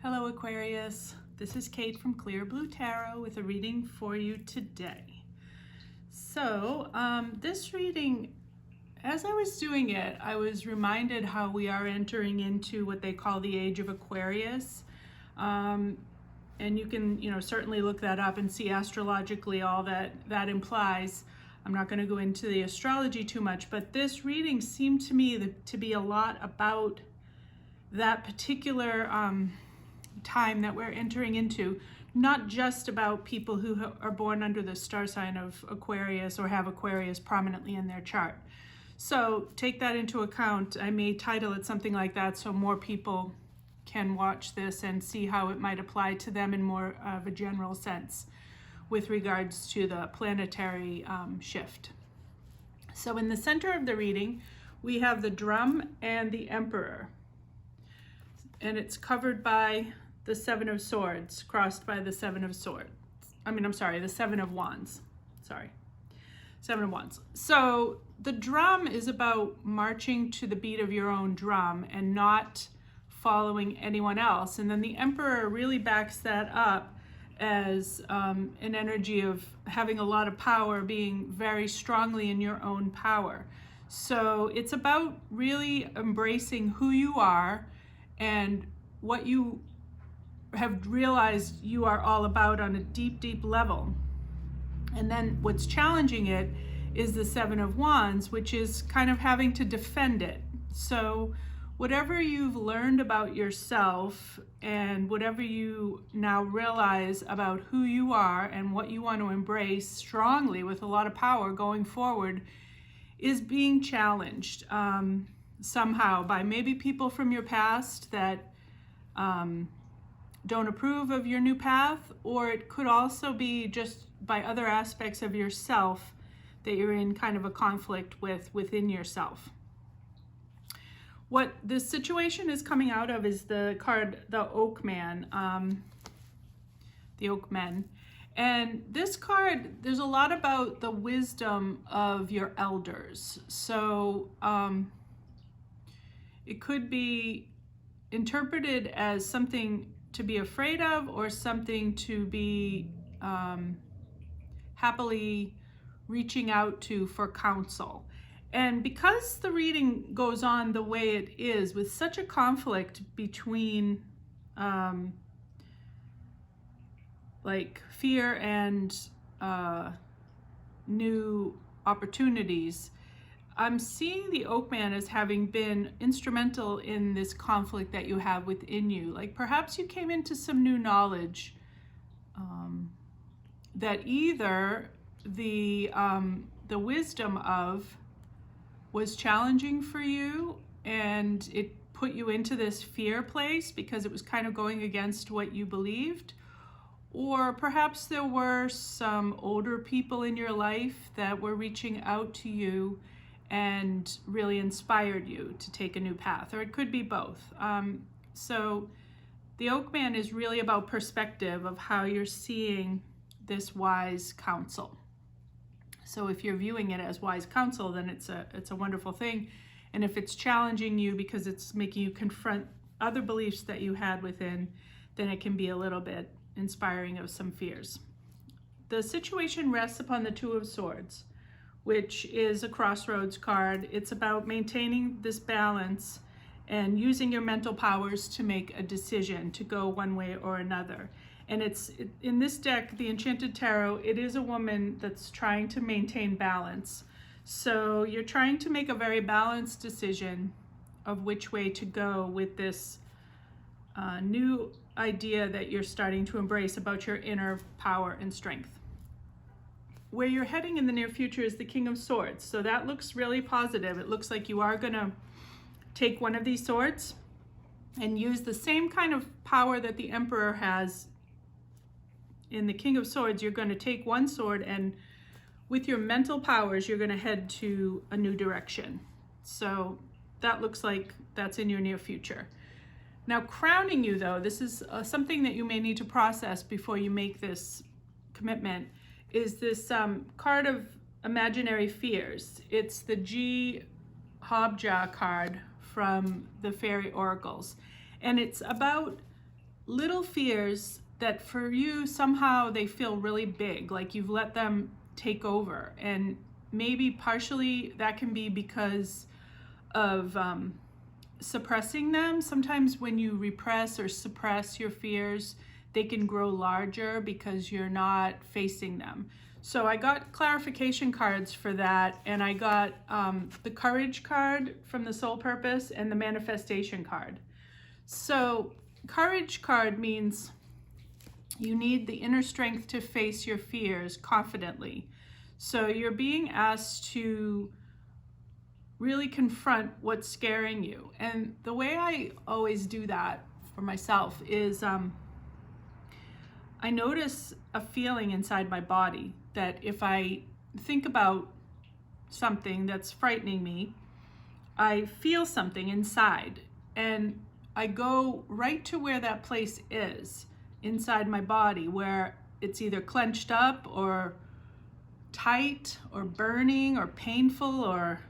Hello Aquarius, this is Kate from Clear Blue Tarot with a reading for you today. So this reading, as I was doing it, I was reminded how we are entering into what they call the age of Aquarius. And you can, certainly look that up and see astrologically all that implies. I'm not going to go into the astrology too much, but this reading seemed to me to be a lot about that particular time that we're entering into, not just about people who are born under the star sign of Aquarius or have Aquarius prominently in their chart. So take that into account. I may title it something like that so more people can watch this and see how it might apply to them in more of a general sense with regards to the planetary shift. So in the center of the reading, we have the drum and the emperor. And it's covered by the Seven of Swords, crossed by the Seven of Swords. The Seven of Wands. Seven of Wands. So the drum is about marching to the beat of your own drum and not following anyone else. And then the emperor really backs that up as an energy of having a lot of power, being very strongly in your own power. So it's about really embracing who you are and what you have realized you are all about on a deep, deep level. And then what's challenging it is the Seven of Wands, which is kind of having to defend it. So whatever you've learned about yourself and whatever you now realize about who you are and what you want to embrace strongly with a lot of power going forward is being challenged somehow by maybe people from your past that don't approve of your new path, or it could also be just by other aspects of yourself that you're in kind of a conflict within yourself. What this situation is coming out of is the card, the Oak Man, the Oak Men. And this card, there's a lot about the wisdom of your elders. So it could be interpreted as something to be afraid of or something to be happily reaching out to for counsel. And because the reading goes on the way it is, with such a conflict between like fear and new opportunities, I'm seeing the Oak Man as having been instrumental in this conflict that you have within you. Like perhaps you came into some new knowledge that either the wisdom of was challenging for you and it put you into this fear place because it was kind of going against what you believed, or perhaps there were some older people in your life that were reaching out to you and really inspired you to take a new path, or it could be both. So the Oak Man is really about perspective of how you're seeing this wise counsel. So if you're viewing it as wise counsel, then it's a wonderful thing. And if it's challenging you because it's making you confront other beliefs that you had within, then it can be a little bit inspiring of some fears. The situation rests upon the Two of Swords, which is a crossroads card. It's about maintaining this balance and using your mental powers to make a decision to go one way or another. And in this deck, the Enchanted Tarot, it is a woman that's trying to maintain balance. So you're trying to make a very balanced decision of which way to go with this new idea that you're starting to embrace about your inner power and strength. Where you're heading in the near future is the King of Swords. So that looks really positive. It looks like you are going to take one of these swords and use the same kind of power that the Emperor has. In the King of Swords, you're going to take one sword and with your mental powers, you're going to head to a new direction. So that looks like that's in your near future. Now, crowning you though, this is something that you may need to process before you make this commitment, is this card of imaginary fears. It's the G Hobjaw card from the Fairy Oracles. And it's about little fears that for you somehow they feel really big, like you've let them take over. And maybe partially that can be because of suppressing them. Sometimes when you repress or suppress your fears, they can grow larger because you're not facing them. So I got clarification cards for that, and I got the courage card from the soul purpose and the manifestation card. So courage card means you need the inner strength to face your fears confidently. So you're being asked to really confront what's scaring you. And the way I always do that for myself is I notice a feeling inside my body that if I think about something that's frightening me, I feel something inside, and I go right to where that place is inside my body, where it's either clenched up or tight or burning or painful or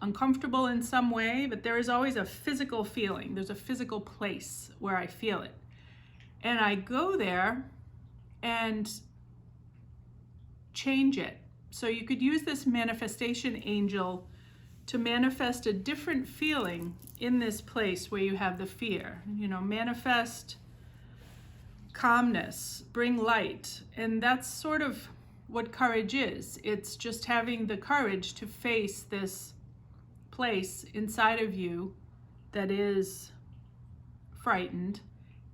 uncomfortable in some way, but there is always a physical feeling. There's a physical place where I feel it. And I go there and change it. So you could use this manifestation angel to manifest a different feeling in this place where you have the fear. You know, manifest calmness, bring light. And that's sort of what courage is. It's just having the courage to face this place inside of you that is frightened,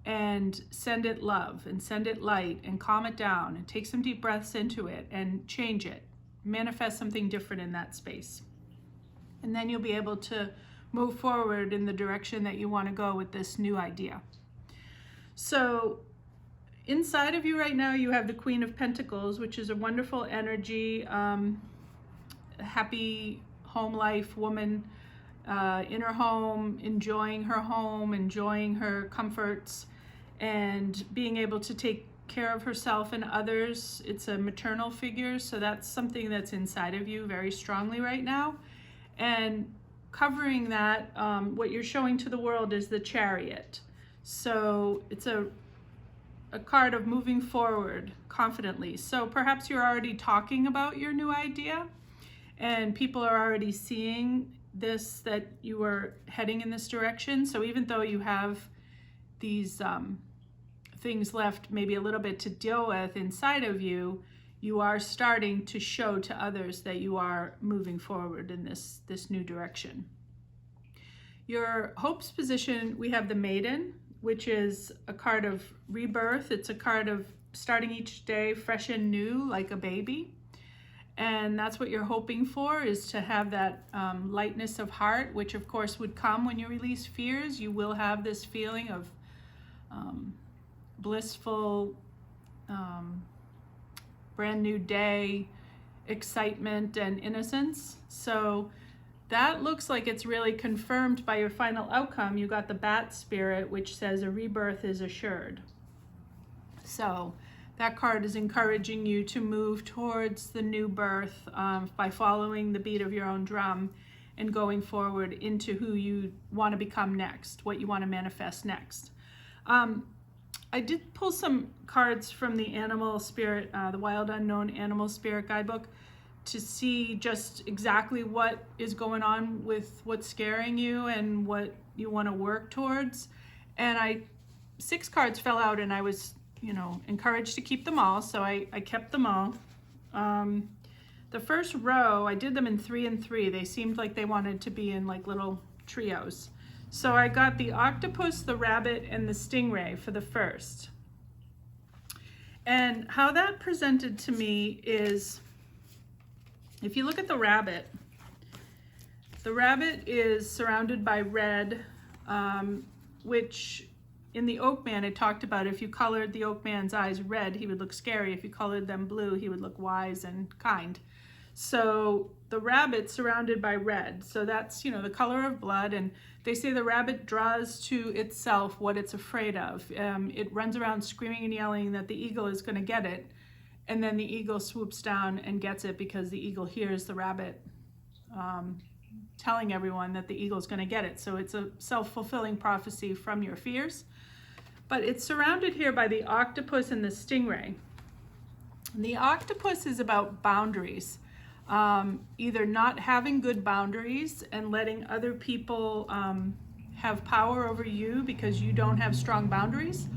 and send it love and send it light and calm it down and take some deep breaths into it and change it. Manifest something different in that space. And then you'll be able to move forward in the direction that you want to go with this new idea. So inside of you right now, you have the Queen of Pentacles, which is a wonderful energy, happy home life woman, in her home, enjoying her comforts, and being able to take care of herself and others. It's a maternal figure, so that's something that's inside of you very strongly right now. And covering that, what you're showing to the world is the Chariot. So it's a card of moving forward confidently. So perhaps you're already talking about your new idea, and people are already seeing this, that you are heading in this direction. So even though you have these things left maybe a little bit to deal with inside of you, you are starting to show to others that you are moving forward in this new direction. Your hopes position, we have the Maiden, which is a card of rebirth. It's a card of starting each day fresh and new, like a baby. And that's what you're hoping for, is to have that lightness of heart, which of course would come when you release fears. You will have this feeling of blissful, brand new day, excitement and innocence. So that looks like it's really confirmed by your final outcome. You got the Bat Spirit, which says a rebirth is assured. So that card is encouraging you to move towards the new birth by following the beat of your own drum and going forward into who you want to become next, what you want to manifest next. I did pull some cards from the Animal Spirit, the Wild Unknown Animal Spirit Guidebook, to see just exactly what is going on with what's scaring you and what you want to work towards. And 6 cards fell out, and I was encouraged to keep them all, so I kept them all. The first row, I did them in 3 and 3. They seemed like they wanted to be in like little trios. So I got the octopus, the rabbit, and the stingray for the first. And how that presented to me is, if you look at the rabbit is surrounded by red, which in the Oak Man, it talked about if you colored the Oak Man's eyes red, he would look scary. If you colored them blue, he would look wise and kind. So the rabbit's surrounded by red. So that's, the color of blood. And they say the rabbit draws to itself what it's afraid of. It runs around screaming and yelling that the eagle is going to get it. And then the eagle swoops down and gets it because the eagle hears the rabbit telling everyone that the eagle's going to get it. So it's a self-fulfilling prophecy from your fears. But it's surrounded here by the octopus and the stingray. And the octopus is about boundaries. Either not having good boundaries and letting other people have power over you because you don't have strong boundaries,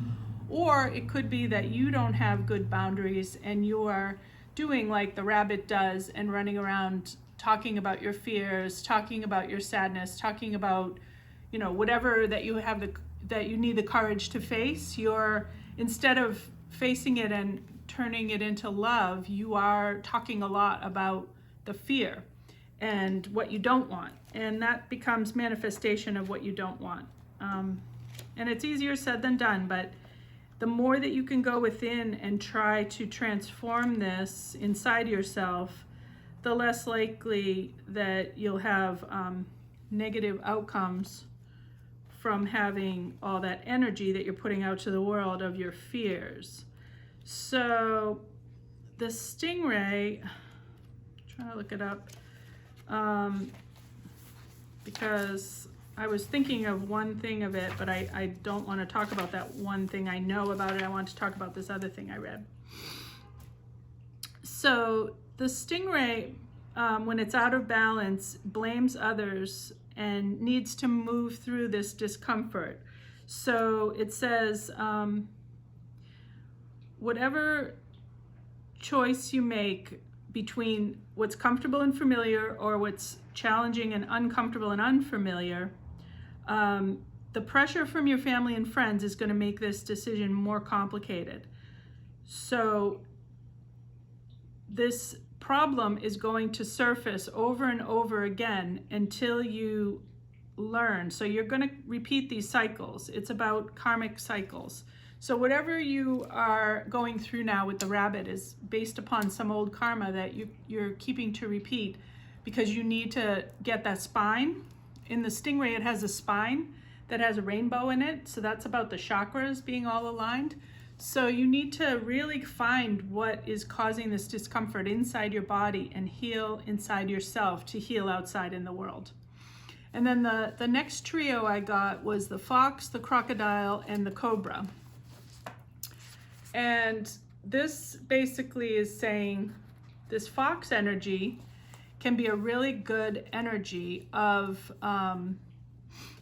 or it could be that you don't have good boundaries and you are doing like the rabbit does and running around talking about your fears, talking about your sadness, talking about, you know, whatever that you have that you need the courage to face. You're, instead of facing it and turning it into love, you are talking a lot about the fear and what you don't want, and that becomes manifestation of what you don't want. And it's easier said than done, but the more that you can go within and try to transform this inside yourself, the less likely that you'll have negative outcomes from having all that energy that you're putting out to the world of your fears. So the stingray, trying to look it up, because I was thinking of one thing of it, but I don't want to talk about that one thing I know about it. I want to talk about this other thing I read. So the stingray, when it's out of balance, blames others and needs to move through this discomfort. So it says, whatever choice you make between what's comfortable and familiar or what's challenging and uncomfortable and unfamiliar, the pressure from your family and friends is going to make this decision more complicated. So this problem is going to surface over and over again until you learn. So you're going to repeat these cycles. It's about karmic cycles. So whatever you are going through now with the rabbit is based upon some old karma that you're keeping to repeat because you need to get that spine. In the stingray, it has a spine that has a rainbow in it. So that's about the chakras being all aligned. So you need to really find what is causing this discomfort inside your body and heal inside yourself to heal outside in the world. And then the next trio I got was the fox, the crocodile, and the cobra. And this basically is saying this fox energy can be a really good energy of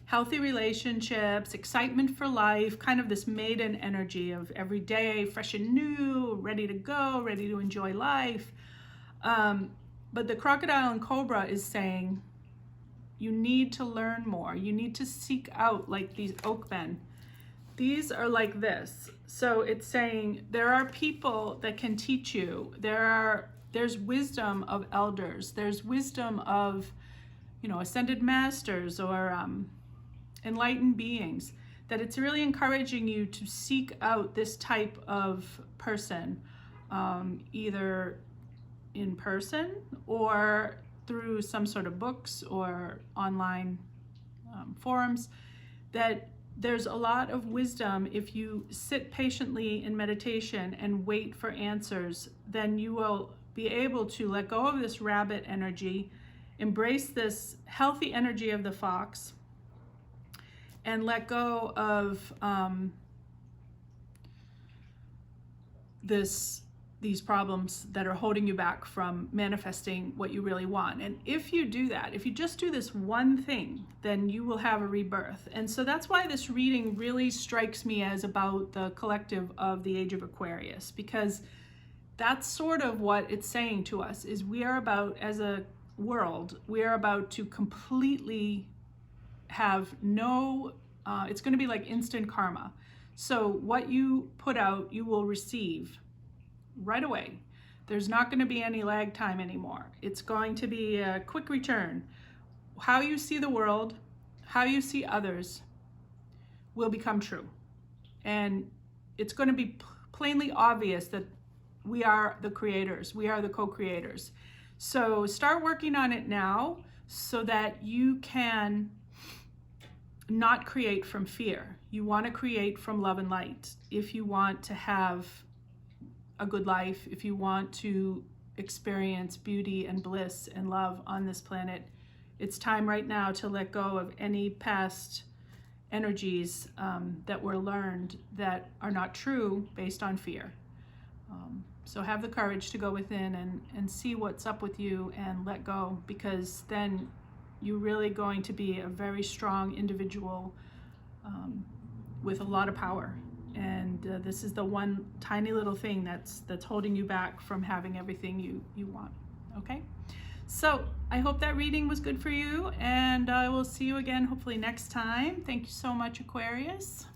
healthy relationships, excitement for life, kind of this maiden energy of every day, fresh and new, ready to go, ready to enjoy life. But the crocodile and cobra is saying you need to learn more. You need to seek out, like these oakmen. These are like this. So it's saying there are people that can teach you. There's wisdom of elders. There's wisdom of, ascended masters or enlightened beings, that it's really encouraging you to seek out this type of person, either in person or through some sort of books or online forums, that there's a lot of wisdom. If you sit patiently in meditation and wait for answers, then you will be able to let go of this rabbit energy, embrace this healthy energy of the fox, and let go of these problems that are holding you back from manifesting what you really want. And if you do that, if you just do this one thing, then you will have a rebirth. And so that's why this reading really strikes me as about the collective of the age of Aquarius, because that's sort of what it's saying to us, is we are about, as a world, we are about to completely have no, it's going to be like instant karma. So what you put out, you will receive right away. There's not going to be any lag time anymore. It's going to be a quick return. How you see the world, how you see others will become true. And it's going to be plainly obvious that we are the creators. We are the co-creators. So start working on it now so that you can not create from fear. You want to create from love and light. If you want to have a good life, if you want to experience beauty and bliss and love on this planet, it's time right now to let go of any past energies that were learned that are not true based on fear. So have the courage to go within and see what's up with you and let go, because then you're really going to be a very strong individual with a lot of power. And this is the one tiny little thing that's holding you back from having everything you want. Okay? So I hope that reading was good for you, and I will see you again hopefully next time. Thank you so much, Aquarius.